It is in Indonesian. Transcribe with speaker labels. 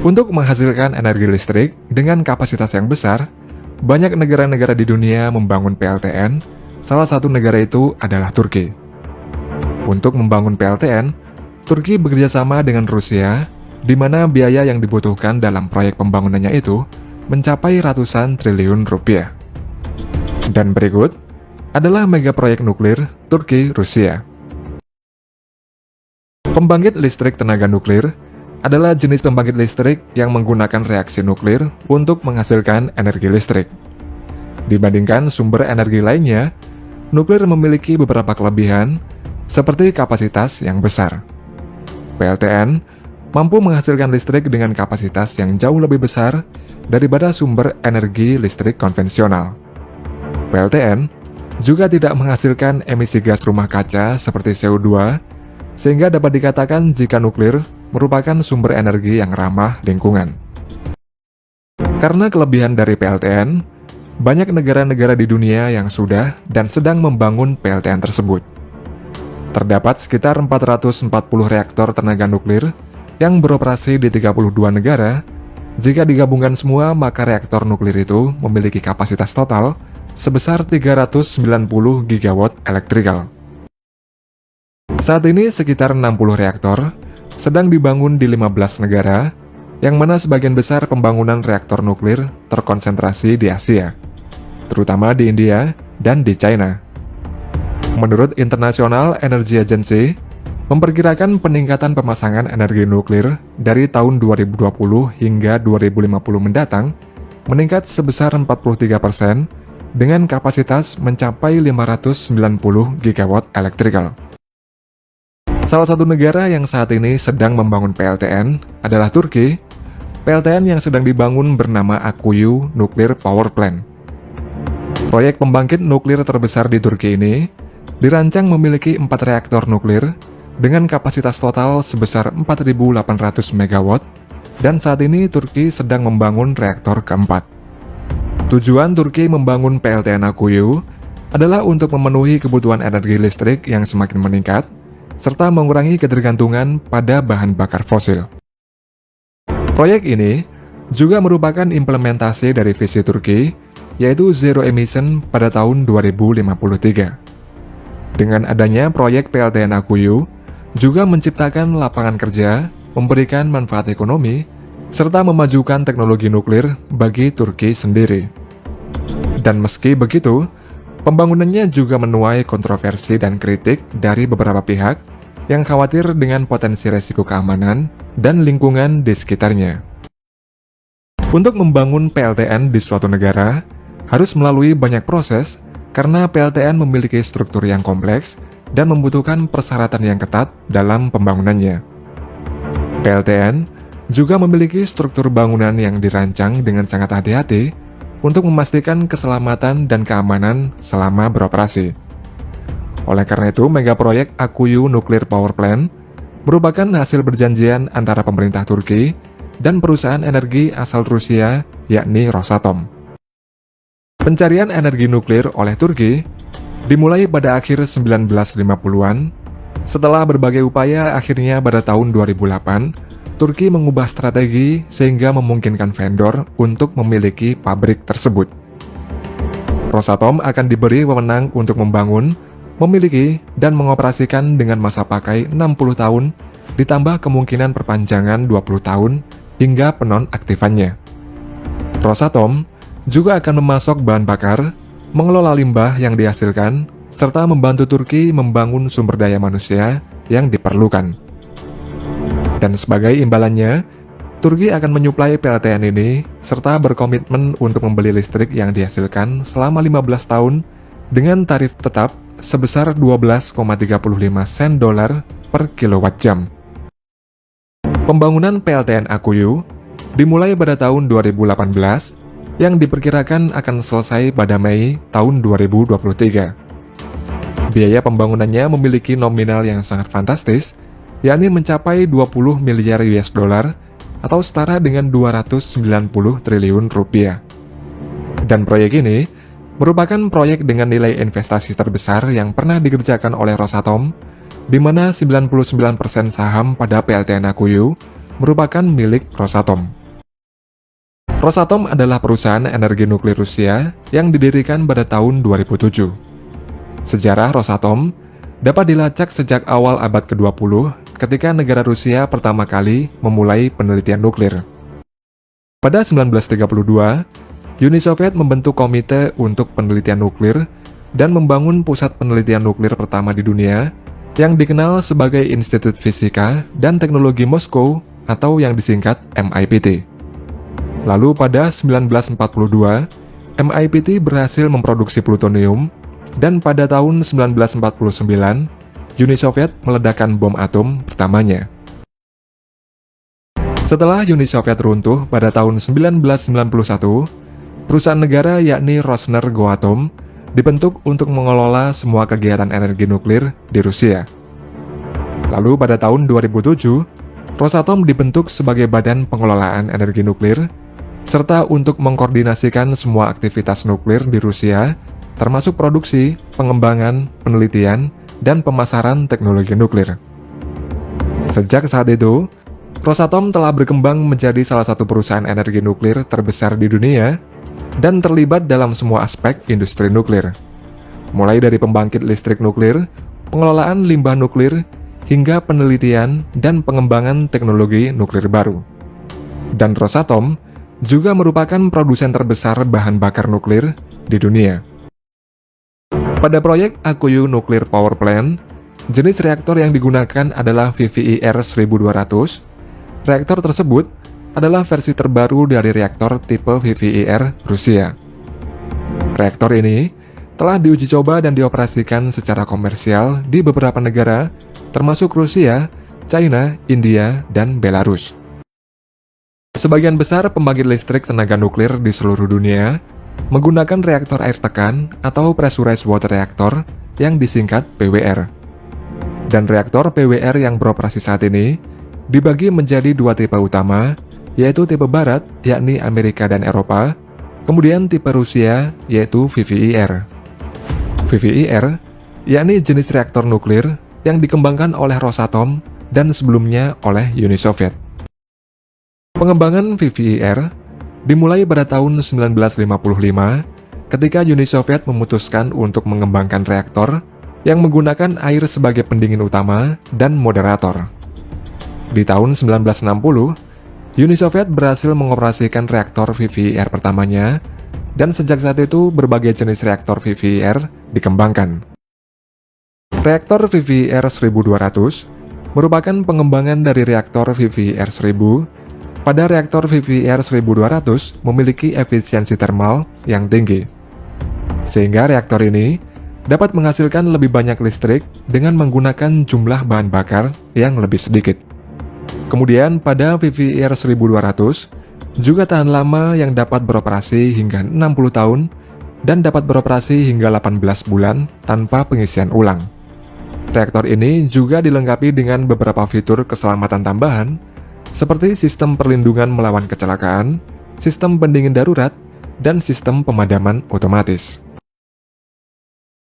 Speaker 1: Untuk menghasilkan energi listrik dengan kapasitas yang besar, banyak negara-negara di dunia membangun PLTN, salah satu negara itu adalah Turki. Untuk membangun PLTN, Turki bekerjasama dengan Rusia, di mana biaya yang dibutuhkan dalam proyek pembangunannya itu mencapai ratusan triliun rupiah. Dan berikut adalah mega proyek nuklir Turki-Rusia. Pembangkit listrik tenaga nuklir adalah jenis pembangkit listrik yang menggunakan reaksi nuklir untuk menghasilkan energi listrik. Dibandingkan sumber energi lainnya, nuklir memiliki beberapa kelebihan, seperti kapasitas yang besar. PLTN mampu menghasilkan listrik dengan kapasitas yang jauh lebih besar daripada sumber energi listrik konvensional. PLTN juga tidak menghasilkan emisi gas rumah kaca seperti CO2, sehingga dapat dikatakan jika nuklir merupakan sumber energi yang ramah lingkungan. Karena kelebihan dari PLTN, banyak negara-negara di dunia yang sudah dan sedang membangun PLTN tersebut. Terdapat sekitar 440 reaktor tenaga nuklir yang beroperasi di 32 negara. Jika digabungkan semua, maka reaktor nuklir itu memiliki kapasitas total sebesar 390 gigawatt elektrikal. Saat ini sekitar 60 reaktor sedang dibangun di 15 negara, yang mana sebagian besar pembangunan reaktor nuklir terkonsentrasi di Asia, terutama di India dan di China. Menurut International Energy Agency, memperkirakan peningkatan pemasangan energi nuklir dari tahun 2020 hingga 2050 mendatang meningkat sebesar 43% dengan kapasitas mencapai 590 gigawatt elektrikal. Salah satu negara yang saat ini sedang membangun PLTN adalah Turki. PLTN yang sedang dibangun bernama Akkuyu Nuclear Power Plant. Proyek pembangkit nuklir terbesar di Turki ini dirancang memiliki 4 reaktor nuklir dengan kapasitas total sebesar 4.800 MW, dan saat ini Turki sedang membangun reaktor keempat. Tujuan Turki membangun PLTN Akkuyu adalah untuk memenuhi kebutuhan energi listrik yang semakin meningkat, serta mengurangi ketergantungan pada bahan bakar fosil. Proyek ini juga merupakan implementasi dari visi Turki, yaitu Zero Emission pada tahun 2053. Dengan adanya proyek PLTN Akkuyu, juga menciptakan lapangan kerja, memberikan manfaat ekonomi, serta memajukan teknologi nuklir bagi Turki sendiri. Dan meski begitu, pembangunannya juga menuai kontroversi dan kritik dari beberapa pihak yang khawatir dengan potensi resiko keamanan dan lingkungan di sekitarnya. Untuk membangun PLTN di suatu negara, harus melalui banyak proses karena PLTN memiliki struktur yang kompleks dan membutuhkan persyaratan yang ketat dalam pembangunannya. PLTN juga memiliki struktur bangunan yang dirancang dengan sangat hati-hati untuk memastikan keselamatan dan keamanan selama beroperasi. Oleh karena itu, megaproyek Akkuyu Nuclear Power Plant merupakan hasil perjanjian antara pemerintah Turki dan perusahaan energi asal Rusia, yakni Rosatom. Pencarian energi nuklir oleh Turki dimulai pada akhir 1950-an. Setelah berbagai upaya, akhirnya pada tahun 2008, Turki mengubah strategi sehingga memungkinkan vendor untuk memiliki pabrik tersebut. Rosatom akan diberi wewenang untuk membangun, memiliki, dan mengoperasikan dengan masa pakai 60 tahun, ditambah kemungkinan perpanjangan 20 tahun hingga penonaktifannya. Rosatom juga akan memasok bahan bakar, mengelola limbah yang dihasilkan, serta membantu Turki membangun sumber daya manusia yang diperlukan. Dan sebagai imbalannya, Turki akan menyuplai PLTN ini, serta berkomitmen untuk membeli listrik yang dihasilkan selama 15 tahun dengan tarif tetap sebesar 12,35 sen dolar per kilowatt jam. Pembangunan PLTN Akkuyu dimulai pada tahun 2018 yang diperkirakan akan selesai pada Mei tahun 2023. Biaya pembangunannya memiliki nominal yang sangat fantastis, yakni mencapai 20 miliar US dollar atau setara dengan 290 triliun rupiah. Dan proyek ini merupakan proyek dengan nilai investasi terbesar yang pernah dikerjakan oleh Rosatom, di mana 99% saham pada PLTN Akkuyu merupakan milik Rosatom. Rosatom adalah perusahaan energi nuklir Rusia yang didirikan pada tahun 2007. Sejarah Rosatom dapat dilacak sejak awal abad ke-20 ketika negara Rusia pertama kali memulai penelitian nuklir. Pada 1932, Uni Soviet membentuk komite untuk penelitian nuklir dan membangun pusat penelitian nuklir pertama di dunia yang dikenal sebagai Institut Fisika dan Teknologi Moskow atau yang disingkat MIPT. Lalu pada 1942, MIPT berhasil memproduksi plutonium dan pada tahun 1949, Uni Soviet meledakkan bom atom pertamanya. Setelah Uni Soviet runtuh pada tahun 1991, perusahaan negara yakni Rosneft-Rosatom dibentuk untuk mengelola semua kegiatan energi nuklir di Rusia. Lalu pada tahun 2007, Rosatom dibentuk sebagai Badan Pengelolaan Energi Nuklir, serta untuk mengkoordinasikan semua aktivitas nuklir di Rusia, termasuk produksi, pengembangan, penelitian, dan pemasaran teknologi nuklir. Sejak saat itu, Rosatom telah berkembang menjadi salah satu perusahaan energi nuklir terbesar di dunia dan terlibat dalam semua aspek industri nuklir, mulai dari pembangkit listrik nuklir, pengelolaan limbah nuklir, hingga penelitian dan pengembangan teknologi nuklir baru. Dan Rosatom juga merupakan produsen terbesar bahan bakar nuklir di dunia. Pada proyek Akuyu Nuclear Power Plant, jenis reaktor yang digunakan adalah VVIR 1200. Reaktor tersebut adalah versi terbaru dari reaktor tipe VVIR Rusia. Reaktor ini telah diuji coba dan dioperasikan secara komersial di beberapa negara, termasuk Rusia, China, India, dan Belarus. Sebagian besar pembangkit listrik tenaga nuklir di seluruh dunia menggunakan reaktor air tekan atau Pressurized Water Reactor yang disingkat PWR. Dan reaktor PWR yang beroperasi saat ini dibagi menjadi dua tipe utama, yaitu tipe barat, yakni Amerika dan Eropa, kemudian tipe Rusia, yaitu VVIR. VVIR, yakni jenis reaktor nuklir yang dikembangkan oleh Rosatom dan sebelumnya oleh Uni Soviet. Pengembangan VVIR dimulai pada tahun 1955 ketika Uni Soviet memutuskan untuk mengembangkan reaktor yang menggunakan air sebagai pendingin utama dan moderator. Di tahun 1960, Uni Soviet berhasil mengoperasikan reaktor VVIR pertamanya, dan sejak saat itu berbagai jenis reaktor VVIR dikembangkan. Reaktor VVIR 1200 merupakan pengembangan dari reaktor VVIR 1000. Pada reaktor VVIR 1200 memiliki efisiensi termal yang tinggi, sehingga reaktor ini dapat menghasilkan lebih banyak listrik dengan menggunakan jumlah bahan bakar yang lebih sedikit. Kemudian pada VVIR 1200 juga tahan lama yang dapat beroperasi hingga 60 tahun dan dapat beroperasi hingga 18 bulan tanpa pengisian ulang. Reaktor ini juga dilengkapi dengan beberapa fitur keselamatan tambahan seperti sistem perlindungan melawan kecelakaan, sistem pendingin darurat, dan sistem pemadaman otomatis.